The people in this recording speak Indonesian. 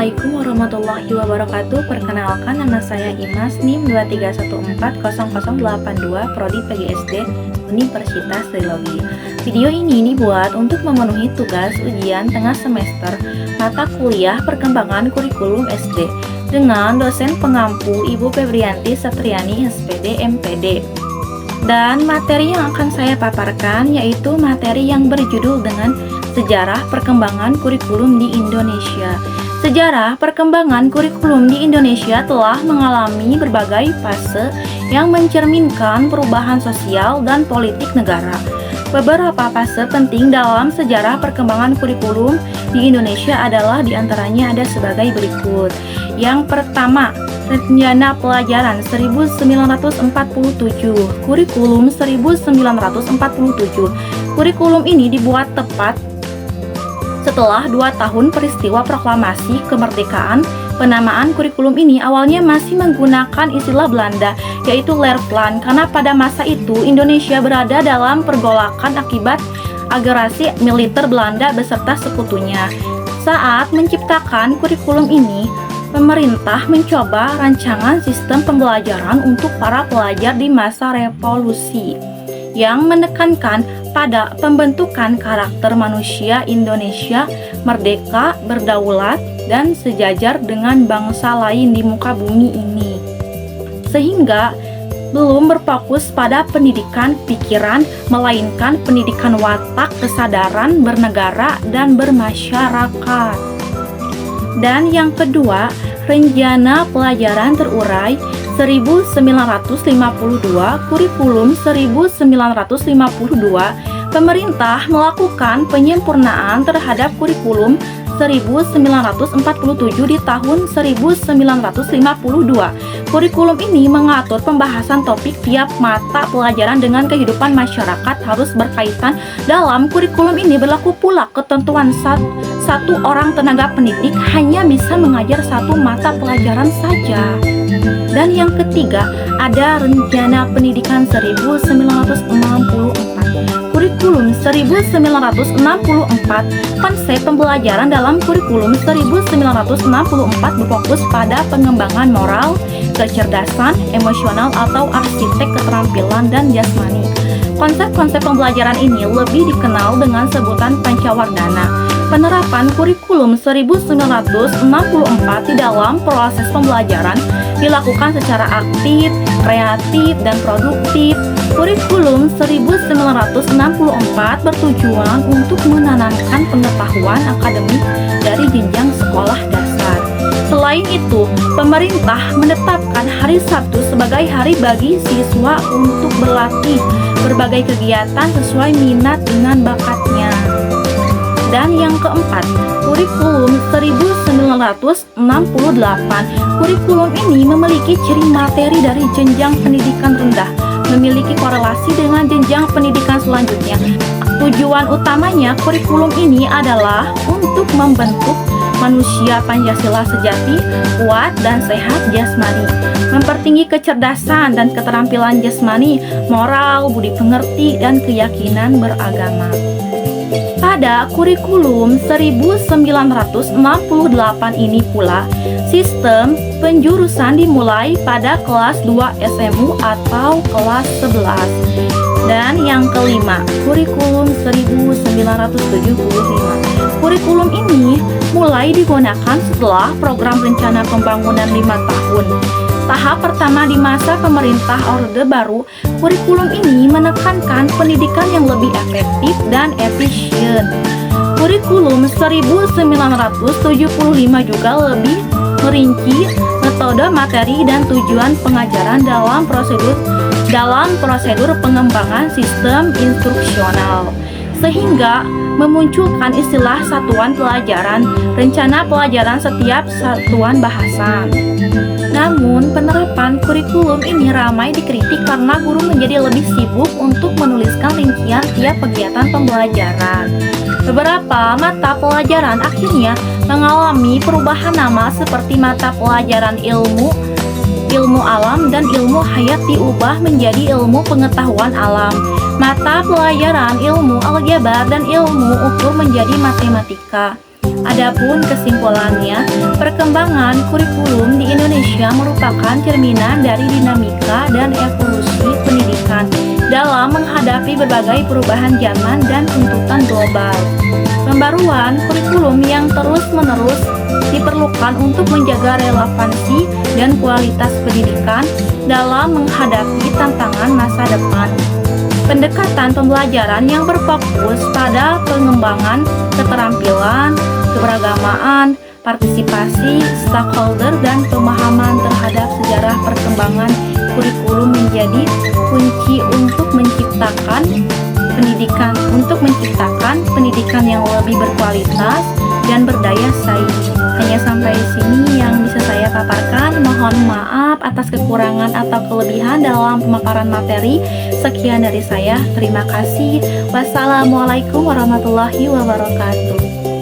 Assalamualaikum warahmatullahi wabarakatuh. Perkenalkan, nama saya Imas, NIM 231400082, Prodi PGSD Universitas Trilogi. Video ini dibuat untuk memenuhi tugas ujian tengah semester mata kuliah Perkembangan Kurikulum SD dengan dosen pengampu Ibu Febrianti Satriani, SPD, MPD. Dan materi yang akan saya paparkan yaitu materi yang berjudul dengan Sejarah Perkembangan Kurikulum di Indonesia. Sejarah perkembangan kurikulum di Indonesia telah mengalami berbagai fase yang mencerminkan perubahan sosial dan politik negara. Beberapa fase penting dalam sejarah perkembangan kurikulum di Indonesia adalah diantaranya ada sebagai berikut. Yang pertama, Rencana Pelajaran 1947, Kurikulum 1947. Kurikulum ini dibuat tepat setelah 2 tahun peristiwa proklamasi kemerdekaan. Penamaan kurikulum ini awalnya masih menggunakan istilah Belanda, yaitu Leerplan, karena pada masa itu Indonesia berada dalam pergolakan akibat agresi militer Belanda beserta sekutunya. Saat menciptakan kurikulum ini, pemerintah mencoba rancangan sistem pembelajaran untuk para pelajar di masa revolusi yang menekankan pada pembentukan karakter manusia Indonesia merdeka, berdaulat, dan sejajar dengan bangsa lain di muka bumi ini. Sehingga belum berfokus pada pendidikan pikiran, melainkan pendidikan watak, kesadaran bernegara dan bermasyarakat. Dan yang kedua, Rencana Pelajaran Terurai 1952, Kurikulum 1952, pemerintah melakukan penyempurnaan terhadap kurikulum 1947 di tahun 1952. Kurikulum ini mengatur pembahasan topik tiap mata pelajaran dengan kehidupan masyarakat harus berkaitan. Dalam kurikulum ini berlaku pula ketentuan satu orang tenaga pendidik hanya bisa mengajar satu mata pelajaran saja. Dan yang ketiga, ada Rencana Pendidikan 1964. Kurikulum 1964, konsep pembelajaran dalam kurikulum 1964 berfokus pada pengembangan moral, kecerdasan, emosional atau arsitek keterampilan dan jasmani. Konsep-konsep pembelajaran ini lebih dikenal dengan sebutan Pancawardhana. Penerapan kurikulum 1964 di dalam proses pembelajaran dilakukan secara aktif, kreatif, dan produktif. Kurikulum 1964 bertujuan untuk menanamkan pengetahuan akademik dari jenjang sekolah dasar. Selain itu, pemerintah menetapkan hari Sabtu sebagai hari bagi siswa untuk berlatih berbagai kegiatan sesuai minat dengan bakatnya. Dan yang keempat, Kurikulum 1968. Kurikulum ini memiliki ciri materi dari jenjang pendidikan rendah, memiliki korelasi dengan jenjang pendidikan selanjutnya. Tujuan utamanya kurikulum ini adalah untuk membentuk manusia Pancasila sejati, kuat dan sehat jasmani, mempertinggi kecerdasan dan keterampilan jasmani, moral, budi pengerti, dan keyakinan beragama. Pada kurikulum 1968 ini pula, sistem penjurusan dimulai pada kelas 2 SMU atau kelas 11. Dan yang kelima, kurikulum 1975. Kurikulum ini mulai digunakan setelah program rencana pembangunan 5 tahun. Tahap pertama di masa pemerintah Orde Baru, kurikulum ini menekankan pendidikan yang lebih efektif dan efisien. Kurikulum 1975 juga lebih merinci metode, materi, dan tujuan pengajaran dalam prosedur pengembangan sistem instruksional, sehingga memunculkan istilah satuan pelajaran, rencana pelajaran setiap satuan bahasan. Namun, penerapan kurikulum ini ramai dikritik karena guru menjadi lebih sibuk untuk menuliskan rincian tiap kegiatan pembelajaran. Beberapa mata pelajaran akhirnya mengalami perubahan nama seperti mata pelajaran ilmu alam dan ilmu hayat diubah menjadi ilmu pengetahuan alam. Mata pelajaran ilmu aljabar dan ilmu ukur menjadi matematika. Adapun kesimpulannya, perkembangan kurikulum di Indonesia merupakan cerminan dari dinamika dan evolusi pendidikan dalam menghadapi berbagai perubahan zaman dan tuntutan global. Pembaruan kurikulum yang terus-menerus diperlukan untuk menjaga relevansi dan kualitas pendidikan dalam menghadapi tantangan masa depan. Pendekatan pembelajaran yang berfokus pada pengembangan keterampilan, keberagamaan, partisipasi stakeholder, dan pemahaman terhadap sejarah perkembangan kurikulum menjadi kunci untuk menciptakan pendidikan yang lebih berkualitas dan berdaya saing. Hanya sampai sini yang bisa saya paparkan. Mohon maaf atas kekurangan atau kelebihan dalam pemaparan materi. Sekian dari saya. Terima kasih. Wassalamualaikum warahmatullahi wabarakatuh.